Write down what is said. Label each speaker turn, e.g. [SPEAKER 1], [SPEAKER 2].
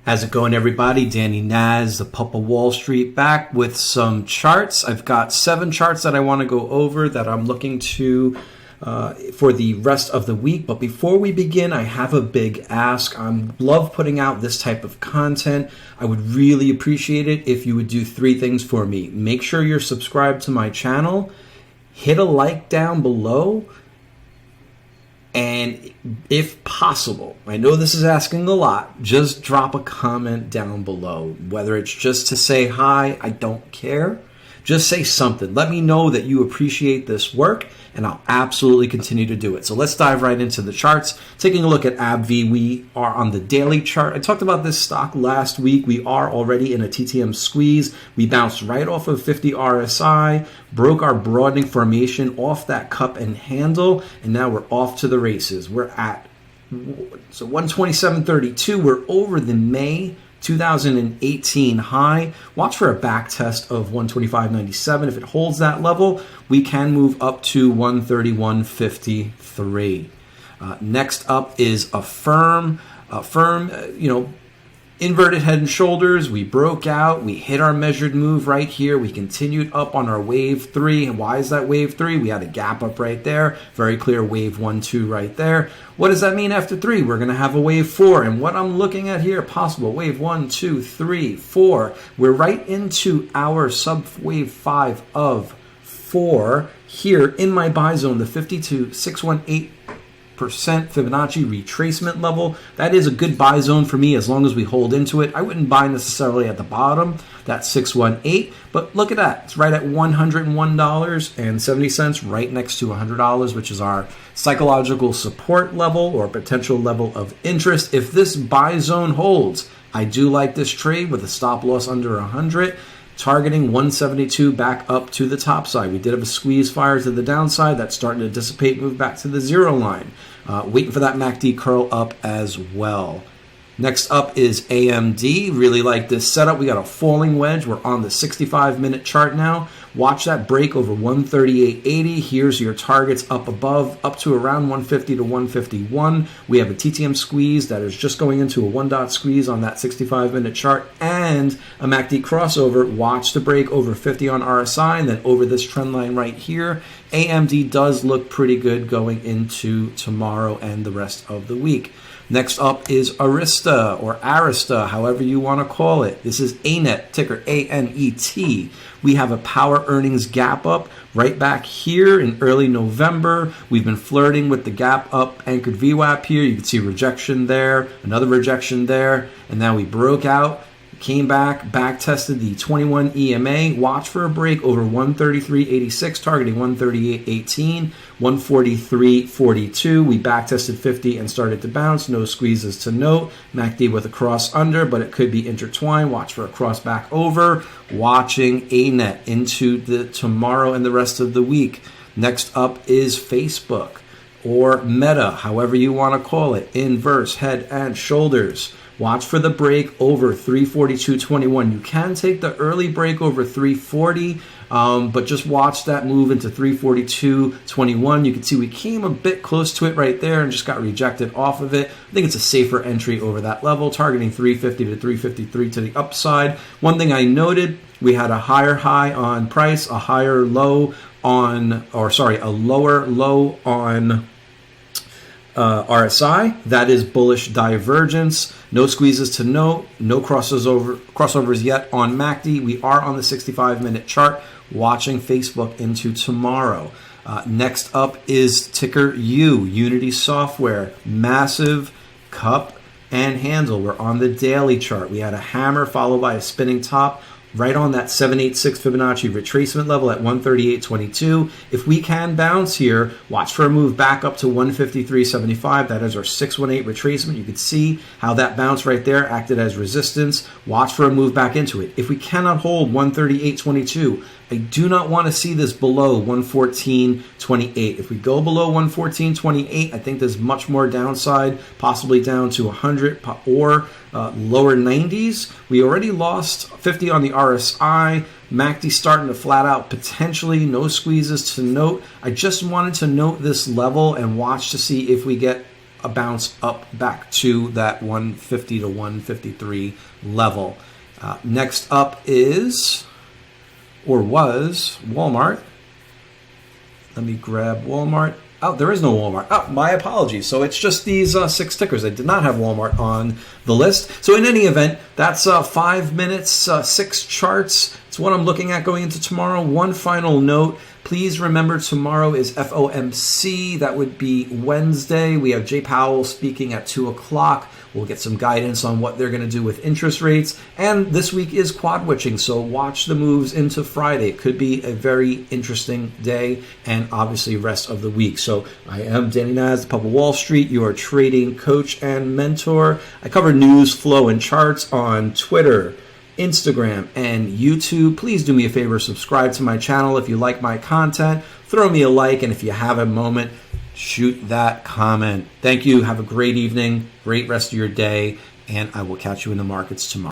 [SPEAKER 1] How's it going, everybody? Danny Naz, the Pup of Wall Street, back with some charts. I've got 7 charts that I want to go over that I'm looking to for the rest of the week. But before we begin, I have a big ask. I love putting out this type of content. I would really appreciate it if you would do 3 things for me. Make sure you're subscribed to my channel, hit a like down below, and if possible, I know this is asking a lot, just drop a comment down below. Whether it's just to say hi, I don't care. Just say something. Let me know that you appreciate this work, and I'll absolutely continue to do it. So let's dive right into the charts. Taking a look at ABBV, we are on the daily chart. I talked about this stock last week. We are already in a TTM squeeze. We bounced right off of 50 RSI, broke our broadening formation off that cup and handle, and now we're off to the races. We're at 127.32. We're over the May 2018 high. Watch for a back test of 125.97. If it holds that level, we can move up to 131.53. Next up is AFRM. Inverted head and shoulders. We broke out. We hit our measured move right here. We continued up on our wave 3. And why is that wave 3? We had a gap up right there. Very clear wave 1, 2 right there. What does that mean after 3? We're going to have a wave 4. And what I'm looking at here, possible wave 1, 2, 3, 4. We're right into our sub wave 5 of 4 here in my buy zone, the 52,618% Fibonacci retracement level. That is a good buy zone for me as long as we hold into it. I wouldn't buy necessarily at the bottom, that's 618, but look at that. It's right at $101.70, right next to $100, which is our psychological support level or potential level of interest. If this buy zone holds, I do like this trade with a stop loss under 100. Targeting 172 back up to the top side. We did have a squeeze fire to the downside. That's starting to dissipate, move back to the 0 line. Waiting for that MACD curl up as well. Next up is AMD. Really like this setup. We got a falling wedge. We're on the 65-minute chart now. Watch that break over 138.80. Here's your targets up above, up to around 150 to 151. We have a TTM squeeze that is just going into a 1-dot squeeze on that 65-minute chart and a MACD crossover. Watch the break over 50 on RSI and then over this trend line right here. AMD does look pretty good going into tomorrow and the rest of the week. Next up is Arista or Arista, however you want to call it. This is ANET, ticker ANET. We have a power earnings gap up right back here in early November. We've been flirting with the gap up anchored VWAP here. You can see rejection there, another rejection there, and now we broke out. Came back tested the 21 EMA. Watch for a break over 133.86, targeting 138.18, 143.42. We back tested 50 and started to bounce. No squeezes to note. MACD with a cross under, but it could be intertwined. Watch for a cross back over. Watching ANET into the tomorrow and the rest of the week. Next up is Facebook or Meta, however you want to call it. Inverse head and shoulders. Watch for the break over 342.21. You can take the early break over 340, but just watch that move into 342.21. You can see we came a bit close to it right there and just got rejected off of it. I think it's a safer entry over that level, targeting 350 to 353 to the upside. One thing I noted, we had a higher high on price, a higher low on, a lower low on RSI. That is bullish divergence. No squeezes to note. No crossovers yet on MACD. We are on the 65-minute chart watching Facebook into tomorrow. Next up is ticker U, Unity Software. Massive cup and handle. We're on the daily chart. We had a hammer followed by a spinning top right on that 786 Fibonacci retracement level at 138.22. If we can bounce here, watch for a move back up to 153.75. That is our 618 retracement. You can see how that bounce right there acted as resistance. Watch for a move back into it. If we cannot hold 138.22, I do not want to see this below 114.28. If we go below 114.28, I think there's much more downside, possibly down to 100 or lower 90s. We already lost 50 on the RSI. MACD starting to flat out, potentially no squeezes to note. I just wanted to note this level and watch to see if we get a bounce up back to that 150 to 153 level. Next up is, or was, Walmart. Let me grab Walmart. Oh, there is no Walmart. Oh, my apologies. So it's just these 6 tickers. I did not have Walmart on the list. So in any event, that's 5 minutes, 6 charts. It's what I'm looking at going into tomorrow. One final note. Please remember tomorrow is FOMC. That would be Wednesday. We have Jay Powell speaking at 2 o'clock. We'll get some guidance on what they're going to do with interest rates. And this week is quad witching, so watch the moves into Friday. It could be a very interesting day, and obviously rest of the week. So I am Danny Naz, the Pub of Wall Street, your trading coach and mentor. I cover news, flow, and charts on Twitter, Instagram, and YouTube. Please do me a favor, subscribe to my channel if you like my content. Throw me a like, and if you have a moment, shoot that comment. Thank you. Have a great evening, great rest of your day, and I will catch you in the markets tomorrow.